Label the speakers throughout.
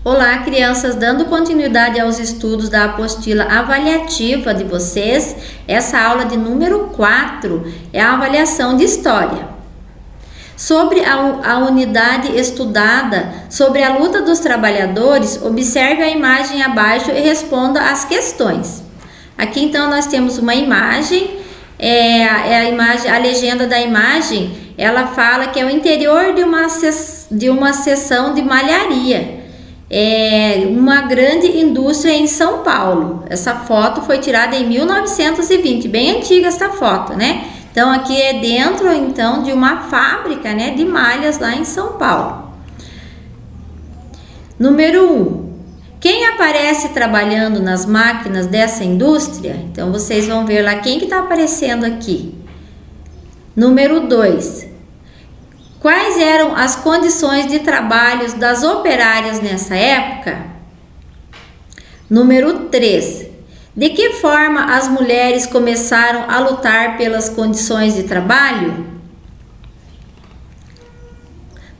Speaker 1: Olá, crianças, dando continuidade aos estudos da apostila avaliativa de vocês, essa aula de número 4 é a avaliação de história. Sobre a unidade estudada, sobre a luta dos trabalhadores, observe a imagem abaixo e responda as questões. Aqui então nós temos uma imagem, a legenda da imagem, ela fala que é o interior de uma seção de malharia. Uma grande indústria em São Paulo. Essa foto foi tirada em 1920, bem antiga essa foto, né? Então aqui é dentro então de uma fábrica, né, de malhas lá em São Paulo. Número 1. Quem aparece trabalhando nas máquinas dessa indústria? Então vocês vão ver lá quem que está aparecendo aqui. Número 2. Quais eram as condições de trabalho das operárias nessa época? Número 3. De que forma as mulheres começaram a lutar pelas condições de trabalho?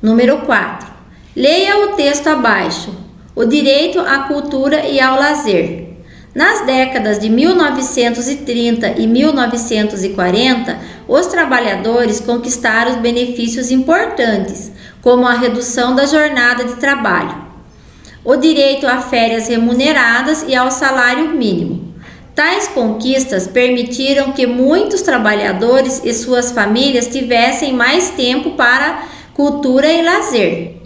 Speaker 1: Número 4. Leia o texto abaixo. O direito à cultura e ao lazer. Nas décadas de 1930 e 1940, os trabalhadores conquistaram benefícios importantes, como a redução da jornada de trabalho, o direito a férias remuneradas e ao salário mínimo. Tais conquistas permitiram que muitos trabalhadores e suas famílias tivessem mais tempo para cultura e lazer.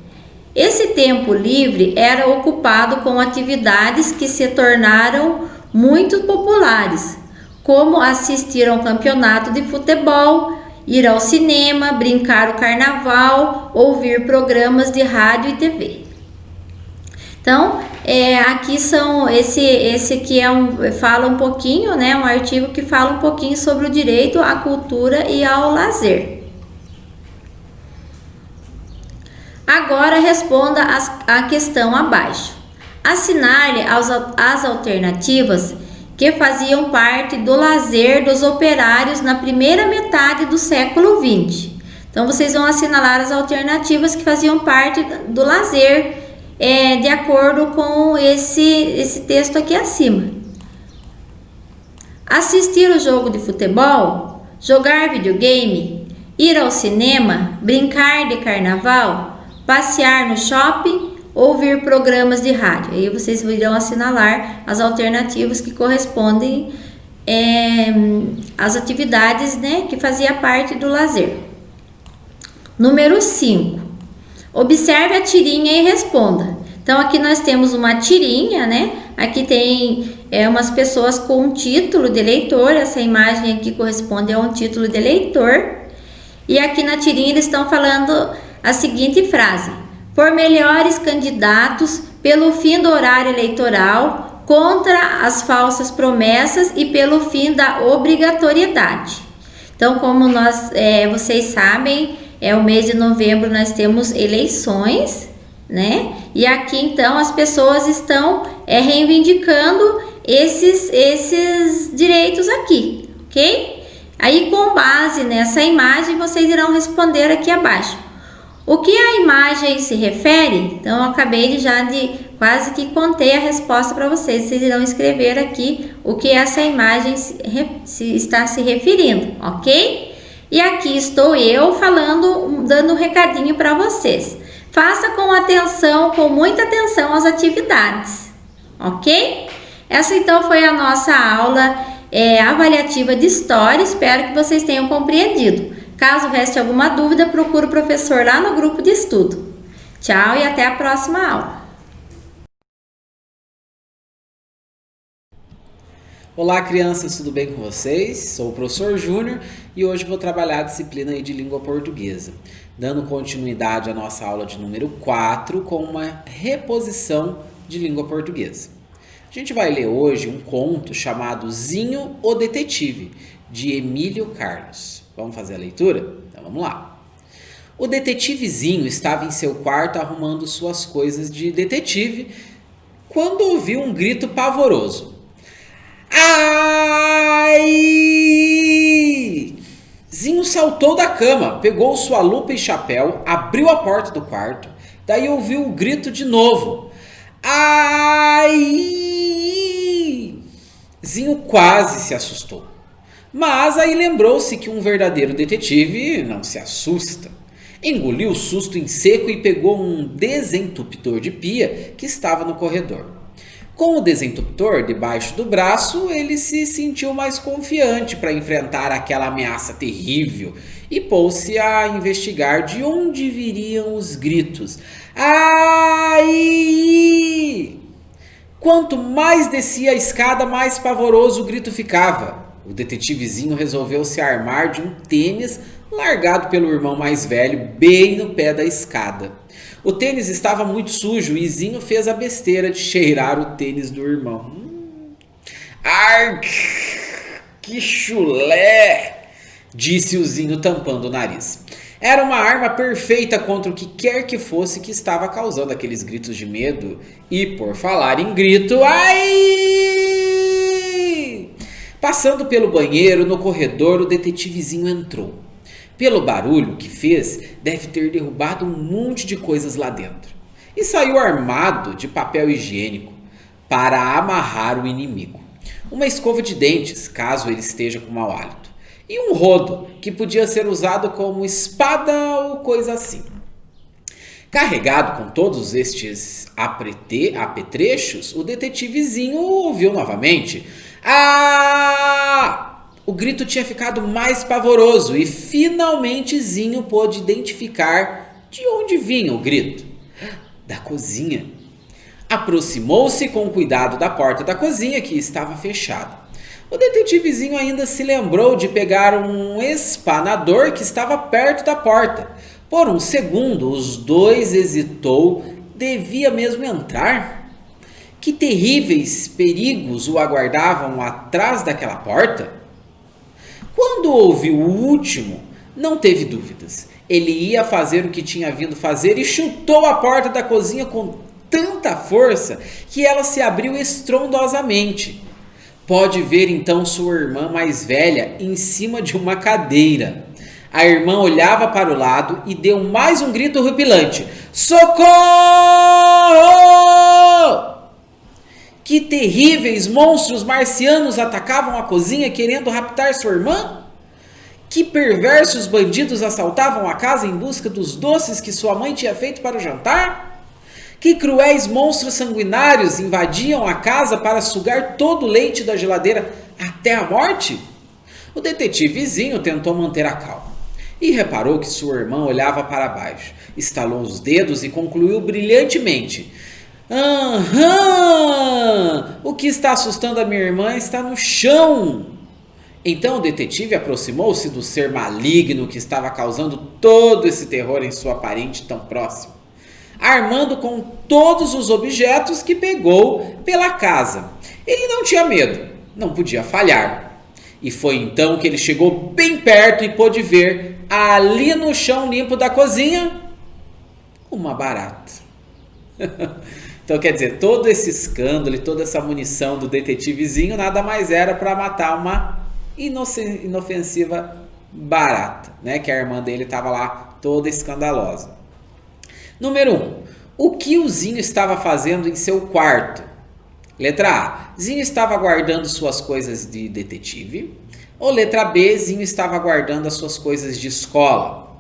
Speaker 1: Esse tempo livre era ocupado com atividades que se tornaram muito populares, como assistir ao campeonato de futebol, ir ao cinema, brincar o carnaval, ouvir programas de rádio e TV. Então, aqui são esse aqui fala um pouquinho, né, um artigo que fala um pouquinho sobre o direito à cultura e ao lazer. Agora responda a questão abaixo. Assinale as alternativas que faziam parte do lazer dos operários na primeira metade do século XX. Então, vocês vão assinalar as alternativas que faziam parte do lazer, de acordo com esse texto aqui acima. Assistir o jogo de futebol, jogar videogame, ir ao cinema, brincar de carnaval, passear no shopping, ouvir programas de rádio. Aí vocês irão assinalar as alternativas que correspondem às atividades, né, que fazia parte do lazer. Número 5. Observe a tirinha e responda. Então aqui nós temos uma tirinha, né? Aqui tem umas pessoas com um título de eleitor. Essa imagem aqui corresponde a um título de eleitor. E aqui na tirinha eles estão falando a seguinte frase: por melhores candidatos, pelo fim do horário eleitoral, contra as falsas promessas e pelo fim da obrigatoriedade. Então, como vocês sabem, o mês de novembro nós temos eleições, né? E aqui então as pessoas estão reivindicando esses direitos aqui, ok? Aí, com base nessa imagem, vocês irão responder aqui abaixo. O que a imagem se refere? Então, eu acabei de quase que contei a resposta para vocês. Vocês irão escrever aqui o que essa imagem está se referindo, ok? E aqui estou eu falando, dando um recadinho para vocês. Faça com muita atenção as atividades, ok? Essa então foi a nossa aula avaliativa de história. Espero que vocês tenham compreendido. Caso reste alguma dúvida, procure o professor lá no grupo de estudo. Tchau e até a próxima aula.
Speaker 2: Olá, crianças, tudo bem com vocês? Sou o professor Júnior e hoje vou trabalhar a disciplina de língua portuguesa, dando continuidade à nossa aula de número 4 com uma reposição de língua portuguesa. A gente vai ler hoje um conto chamado Zinho o Detetive, de Emílio Carlos. Vamos fazer a leitura? Então vamos lá. O detetivezinho estava em seu quarto arrumando suas coisas de detetive quando ouviu um grito pavoroso. Ai! Zinho saltou da cama, pegou sua lupa e chapéu, abriu a porta do quarto, daí ouviu o grito de novo. Ai! Zinho quase se assustou. Mas aí lembrou-se que um verdadeiro detetive não se assusta. Engoliu o susto em seco e pegou um desentupidor de pia que estava no corredor. Com o desentupidor debaixo do braço, ele se sentiu mais confiante para enfrentar aquela ameaça terrível e pôs-se a investigar de onde viriam os gritos. Ai! Quanto mais descia a escada, mais pavoroso o grito ficava. O detetivezinho resolveu se armar de um tênis largado pelo irmão mais velho bem no pé da escada. O tênis estava muito sujo e Zinho fez a besteira de cheirar o tênis do irmão. Ar, que chulé! Disse o Zinho tampando o nariz. Era uma arma perfeita contra o que quer que fosse que estava causando aqueles gritos de medo. E por falar em grito, ai! Passando pelo banheiro, no corredor, o detetivezinho entrou. Pelo barulho que fez, deve ter derrubado um monte de coisas lá dentro. E saiu armado de papel higiênico para amarrar o inimigo. Uma escova de dentes, caso ele esteja com mau hálito. E um rodo, que podia ser usado como espada ou coisa assim. Carregado com todos estes apetrechos, o detetivezinho ouviu novamente. Ah! O grito tinha ficado mais pavoroso e finalmente Zinho pôde identificar de onde vinha o grito. Da cozinha. Aproximou-se com cuidado da porta da cozinha que estava fechada. O detetivezinho ainda se lembrou de pegar um espanador que estava perto da porta. Por um segundo, os dois hesitou. Devia mesmo entrar? Que terríveis perigos o aguardavam atrás daquela porta? Quando ouviu o último, não teve dúvidas. Ele ia fazer o que tinha vindo fazer e chutou a porta da cozinha com tanta força que ela se abriu estrondosamente. Pode ver então sua irmã mais velha em cima de uma cadeira. A irmã olhava para o lado e deu mais um grito horripilante. Socorro! Que terríveis monstros marcianos atacavam a cozinha querendo raptar sua irmã? Que perversos bandidos assaltavam a casa em busca dos doces que sua mãe tinha feito para o jantar? Que cruéis monstros sanguinários invadiam a casa para sugar todo o leite da geladeira até a morte? O detetivezinho tentou manter a calma e reparou que sua irmã olhava para baixo. Estalou os dedos e concluiu brilhantemente. Aham! O que está assustando a minha irmã está no chão. Então o detetive aproximou-se do ser maligno que estava causando todo esse terror em sua parente tão próxima, armando com todos os objetos que pegou pela casa. Ele não tinha medo, não podia falhar. E foi então que ele chegou bem perto e pôde ver, ali no chão limpo da cozinha, uma barata. Então, quer dizer, todo esse escândalo e toda essa munição do detetivezinho nada mais era para matar uma inofensiva barata, né? Que a irmã dele estava lá toda escandalosa. Número 1. O que o Zinho estava fazendo em seu quarto? Letra A. Zinho estava guardando suas coisas de detetive. Ou letra B. Zinho estava guardando as suas coisas de escola.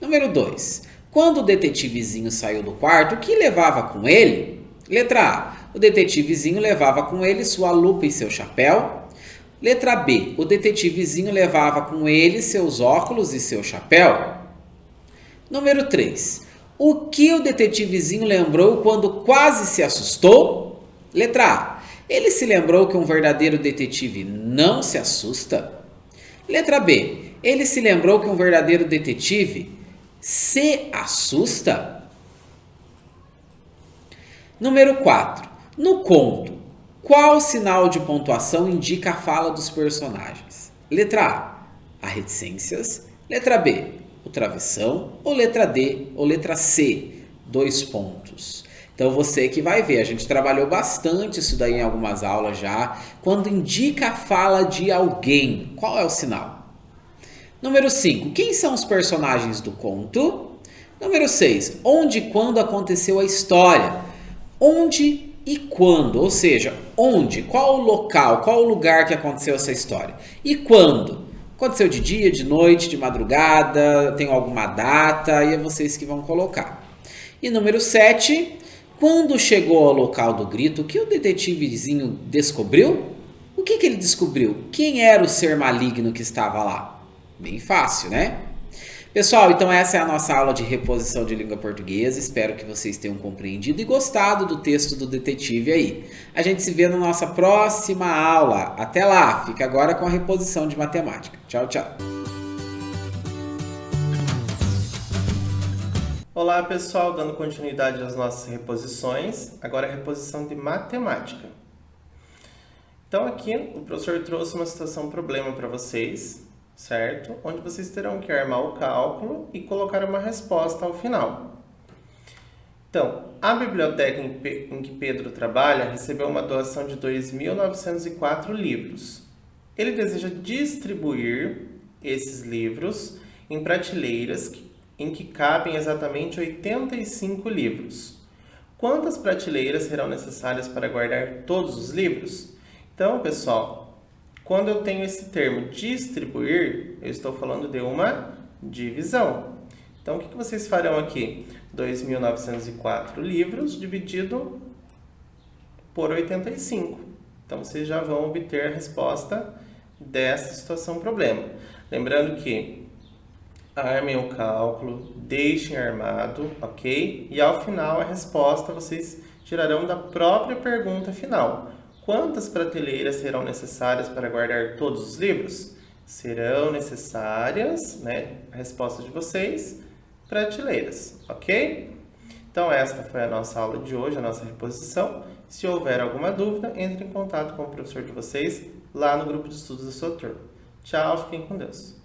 Speaker 2: Número 2. Quando o detetivezinho saiu do quarto, o que levava com ele? Letra A. O detetivezinho levava com ele sua lupa e seu chapéu. Letra B. O detetivezinho levava com ele seus óculos e seu chapéu. Número 3. O que o detetivezinho lembrou quando quase se assustou? Letra A. Ele se lembrou que um verdadeiro detetive não se assusta. Letra B. Ele se lembrou que um verdadeiro detetive se assusta. Número 4. No conto, qual sinal de pontuação indica a fala dos personagens? Letra A, reticências. Letra B, o travessão. Ou letra D, ou letra C, 2 pontos. Então você que vai ver, a gente trabalhou bastante isso daí em algumas aulas já. Quando indica a fala de alguém, qual é o sinal? Número 5, quem são os personagens do conto? Número 6, onde e quando aconteceu a história? onde e quando, ou seja, onde, qual o local, qual o lugar que aconteceu essa história e quando. Aconteceu de dia, de noite, de madrugada, tem alguma data e é vocês que vão colocar. E número 7, quando chegou ao local do grito, o que o detetivezinho descobriu? O que ele descobriu? Quem era o ser maligno que estava lá? Bem fácil, né? Pessoal, então essa é a nossa aula de reposição de língua portuguesa. Espero que vocês tenham compreendido e gostado do texto do detetive aí. A gente se vê na nossa próxima aula. Até lá! Fica agora com a reposição de matemática. Tchau, tchau!
Speaker 3: Olá pessoal, dando continuidade às nossas reposições. Agora a reposição de matemática. Então aqui o professor trouxe uma situação problema para vocês, certo? Onde vocês terão que armar o cálculo e colocar uma resposta ao final. Então, a biblioteca em que Pedro trabalha recebeu uma doação de 2.904 livros. Ele deseja distribuir esses livros em prateleiras em que cabem exatamente 85 livros. Quantas prateleiras serão necessárias para guardar todos os livros? Então, pessoal, quando eu tenho esse termo distribuir, eu estou falando de uma divisão. Então, o que vocês farão aqui? 2.904 livros dividido por 85. Então, vocês já vão obter a resposta dessa situação problema. Lembrando que armem o cálculo, deixem armado, ok? E ao final, a resposta vocês tirarão da própria pergunta final. Quantas prateleiras serão necessárias para guardar todos os livros? Serão necessárias, né? A resposta de vocês, prateleiras, ok? Então, esta foi a nossa aula de hoje, a nossa reposição. Se houver alguma dúvida, entre em contato com o professor de vocês lá no grupo de estudos da sua turma. Tchau, fiquem com Deus.